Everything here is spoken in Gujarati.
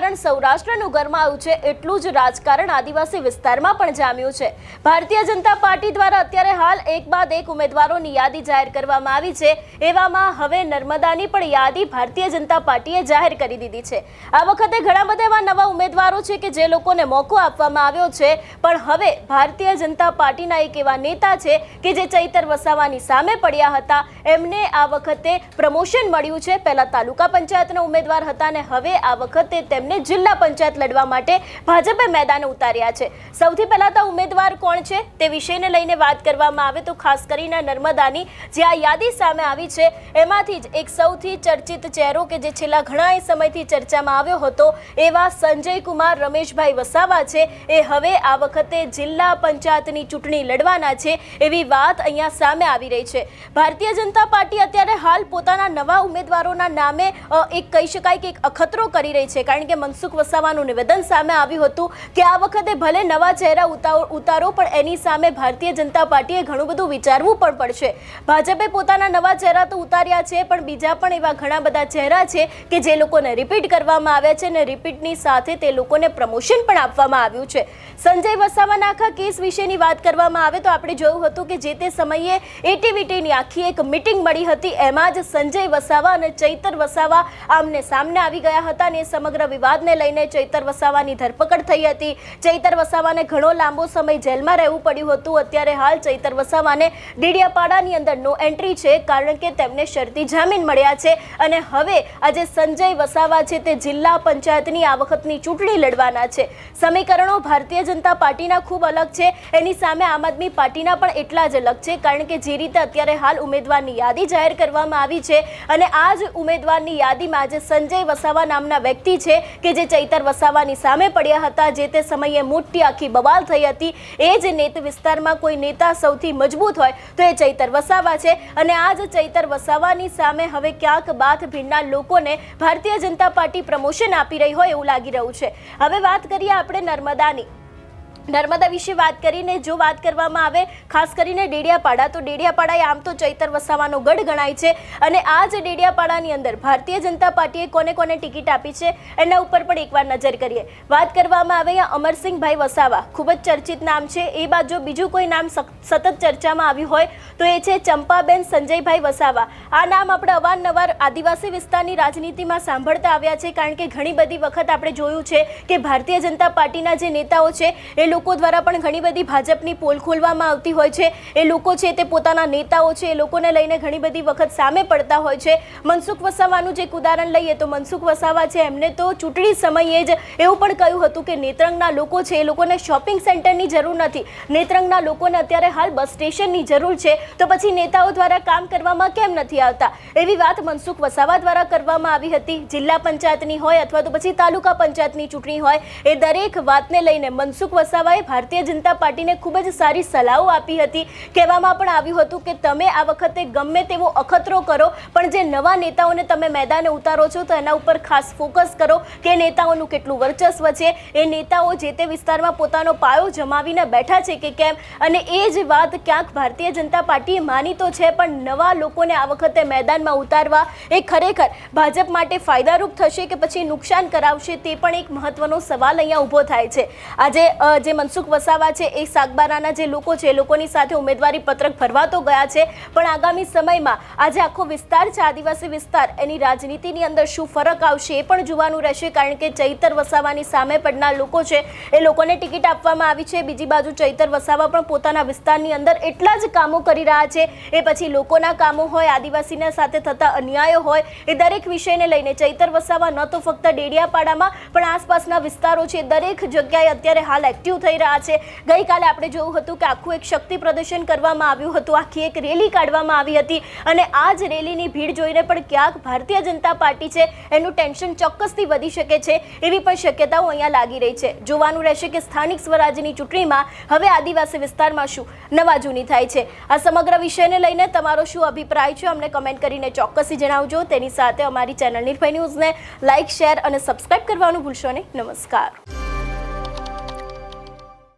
રાજકારણ સૌરાષ્ટ્રનું ગરમાયું છે એટલું જ રાજકારણ આદિવાસી વિસ્તારમાં પણ જામ્યું છે। ભારતીય જનતા પાર્ટી દ્વારા અત્યારે હાલ એક બાદ એક ઉમેદવારોની યાદી જાહેર કરવામાં આવી છે। એવામાં હવે નર્મદાની પણ યાદી ભારતીય જનતા પાર્ટીએ જાહેર કરી દીધી છે। આ વખતે ઘણા બધા એવા નવા ઉમેદવારો છે કે જે લોકોને મોકો આપવામાં આવ્યો છે, પણ હવે ભારતીય જનતા પાર્ટીના એક એવા નેતા છે કે જે ચૈતર વસાવાની સામે પડ્યા હતા, એમને આ વખતે પ્રમોશન મળ્યું છે। પહેલા તાલુકા પંચાયતના ઉમેદવાર હતા ને હવે આ વખતે તેમને જિલ્લા પંચાયત લડવા માટે ભાજપે મેદાને ઉતાર્યા છે। સૌથી પહેલા તો ઉમેદવાર કોણ છે તે વિષયને લઈને વાત કરવામાં આવે તો ખાસ કરીને નર્મદાની જે આ યાદી સામે આવી છે એમાંથી જ એક સૌથી ચર્ચિત ચહેરો કે જે છેલ્લા ઘણા સમયથી ચર્ચામાં આવ્યો હતો એવા સંજય કુમાર રમેશભાઈ વસાવા છે, એ હવે આ વખતે જિલ્લા પંચાયતની ચૂંટણી લડવાના છે એવી વાત અહીંયા સામે આવી રહી છે। ભારતીય જનતા પાર્ટી અત્યારે હાલ પોતાના નવા ઉમેદવારોના નામે એક કહી શકાય કે એક અખતરો કરી રહી છે, કારણ કે મનસુખ વસાવાનું નિવેદન સામે આવ્યું હતું કે આ વખતે ભલે નવા ચહેરા ઉતારો પણ એની સામે ભારતીય જનતા પાર્ટીએ ઘણું બધું વિચારવું પણ પડશે। ભાજપે પોતાના નવા ચહેરા તો ઉતાર્યા છે, પણ બીજા પણ એવા ઘણા બધા ચહેરા છે કે જે લોકોને રિપીટ કરવામાં આવ્યા છે અને રિપીટની સાથે તે લોકોને પ્રમોશન પણ આપવામાં આવ્યું છે। સંજય વસાવાના આખા કેસ વિશેની વાત કરવામાં આવે તો આપણે જોયું હતું કે જે તે સમયે એટીવીટીની આખી એક મીટિંગ મળી હતી, એમાં જ સંજય વસાવા અને ચૈતર વસાવા આમને સામને આવી ગયા હતા અને સમગ્ર વિવાદને લઈને ચૈતર વસાવાની ધરપકડ થઈ હતી। ચૈતર વસાવાને ઘણો લાંબો સમય જેલમાં રહેવું પડ્યું હતું। અત્યારે હાલ ચૈતર વસાવાને ડીડીયાપાડાની અંદર નો એન્ટ્રી છે, કારણ કે તેમને શરતી જામીન મળ્યા છે અને હવે આજે સંજય વસાવા છે તે જિલ્લા પંચાયતની આ વખતની ચૂંટણી લડવાના છે। સમીકરણો ભારતીય જનતા પાર્ટીના ખૂબ અલગ છે, એની સામે આમ આદમી પાર્ટીના પણ એટલા જ અલગ છે, કારણ કે જે રીતે અત્યારે હાલ ઉમેદવારની યાદી જાહેર કરવામાં આવી છે અને આ જ ઉમેદવારની યાદીમાં આજે સંજય વસાવા નામના વ્યક્તિ છે કે જે ચૈતર વસાવાની સામે પડ્યા હતા, જે તે સમયે મોટી આખી બવાલ થઈ હતી। એ જ નેત વિસ્તારમાં કોઈ નેતા સૌથી મજબૂત હોય તો એ ચૈતર વસાવા છે અને આ જ ચૈતર વસાવાની સામે હવે ક્યાંક બાથ ભીડના લોકોને ભારતીય જનતા પાર્ટી પ્રમોશન આપી રહી હોય એવું લાગી રહ્યું છે। હવે વાત કરીએ આપણે નર્મદાની। નર્મદા વિશે વાત કરીને જો વાત કરવામાં આવે ખાસ કરીને ડેડિયાપાડા, તો ડેડિયાપાડા આમ તો ચૈતર વસાવાનો ગઢ ગણાય છે અને આ જ ડેડિયાપાડાની અંદર ભારતીય જનતા પાર્ટીએ કોને કોને ટિકિટ આપી છે એના ઉપર પણ એકવાર નજર કરીએ। વાત કરવામાં આવે અમરસિંહભાઈ વસાવા, ખૂબ જ ચર્ચિત નામ છે। એ બાદ જો બીજું કોઈ નામ સતત ચર્ચામાં આવ્યું હોય તો એ છે ચંપાબેન સંજયભાઈ વસાવા। આ નામ આપણે અવારનવાર આદિવાસી વિસ્તારની રાજનીતિમાં સાંભળતા આવ્યા છે, કારણ કે ઘણી બધી વખત આપણે જોયું છે કે ભારતીય જનતા પાર્ટીના જે નેતાઓ છે એ લોકો દ્વારા પણ ઘણી બધી ભાજપની પોલ ખોલવામાં આવતી હોય છે। એ લોકો છે તે પોતાના નેતાઓ છે એ લોકોને લઈને ઘણી બધી વખત સામે પડતા હોય છે। મનસુખ વસાવાનું જે ઉદાહરણ લઈએ તો મનસુખ વસાવા છે એમને તો ચૂંટણી સમયે જ એવું પણ કહ્યું હતું કે નેત્રંગના લોકો છે એ લોકોને શોપિંગ સેન્ટરની જરૂર નથી, નેત્રંગના લોકોને અત્યારે હાલ બસ સ્ટેશનની જરૂર છે, તો પછી નેતાઓ દ્વારા કામ કરવામાં કેમ નથી આવતા, એવી વાત મનસુખ વસાવા દ્વારા કરવામાં આવી હતી। જિલ્લા પંચાયતની હોય અથવા તો પછી તાલુકા પંચાયતની ચૂંટણી હોય, એ દરેક વાતને લઈને મનસુખ વસાવાએ ભારતીય જનતા પાર્ટીને ખૂબ જ સારી સલાહો આપી હતી। કહેવામાં પણ આવ્યું હતું કે તમે આ વખતે ગમે તેવો અખતરો કરો, પણ જે નવા નેતાઓને તમે મેદાને ઉતારો છો તો એના ઉપર ખાસ ફોકસ કરો કે નેતાઓનું કેટલું વર્ચસ્વ છે, એ નેતાઓ જે તે વિસ્તારમાં પોતાનો પાયો જમાવીને બેઠા છે કે કેમ, અને એ જ વાત ક્યાંક ભારતીય જનતા પાર્ટીએ માની તો છે, પણ નવા લોકોને આ વખતે મેદાનમાં ઉતારવા એ ખરેખર ભાજપ માટે ફાયદારૂપ થશે કે પછી નુકસાન કરાવશે, તે પણ એક મહત્વનો સવાલ અહીંયા ઊભો થાય છે। આજે જે મનસુખ વસાવા છે એ સાગબારાના જે લોકો છે એ લોકોની સાથે ઉમેદવારી પત્રક ભરવા તો ગયા છે, પણ આગામી સમયમાં આજે આખો વિસ્તાર છે આદિવાસી વિસ્તાર, એની રાજનીતિની અંદર શું ફરક આવશે એ પણ જોવાનું રહેશે, કારણ કે ચૈતર વસાવાની સામે પડનાર લોકો છે એ લોકોને ટિકિટ આપવામાં આવી છે। બીજી બાજુ ચૈતર વસાવા પણ પોતાના વિસ્તારની અંદર એટલા જ કામો કરી રહ્યા છે, એ પછી લોકોના કામો હોય, આદિવાસીના સાથે થતા અન્યાયો હોય, એ દરેક વિષયને લઈને ચૈતર વસાવા ન તો ફક્ત ડેડિયાપાડામાં પણ આસપાસના વિસ્તારો છે દરેક જગ્યાએ અત્યારે હાલ એક્ટિવ થઈ રહ્યા છે। ગઈકાલે આપણે જોયું હતું કે આખું એક શક્તિ પ્રદર્શન કરવામાં આવ્યું હતું, આખી એક રેલી કાઢવામાં આવી હતી અને આ જ રેલીની ભીડ જોઈને પણ ક્યાંક ભારતીય જનતા પાર્ટી છે એનું ટેન્શન ચોક્કસથી વધી શકે છે, એવી પણ શક્યતાઓ અહીંયા લાગી રહી છે। જોવાનું રહેશે કે સ્થાનિક સ્વરાજ્યની ચૂંટણીમાં હવે આદિવાસી વિસ્તારમાં શું નવા જૂની થાય છે। આ સમગ્ર વિષયને લઈને તમારો શું અભિપ્રાય છે અમને કમેન્ટ કરીને ચોક્કસથી જણાવજો। તેની સાથે અમારી ચેનલ નિર્ભય ન્યૂઝને લાઇક, શેર અને સબસ્ક્રાઇબ કરવાનું ભૂલશો નહીં। નમસ્કાર।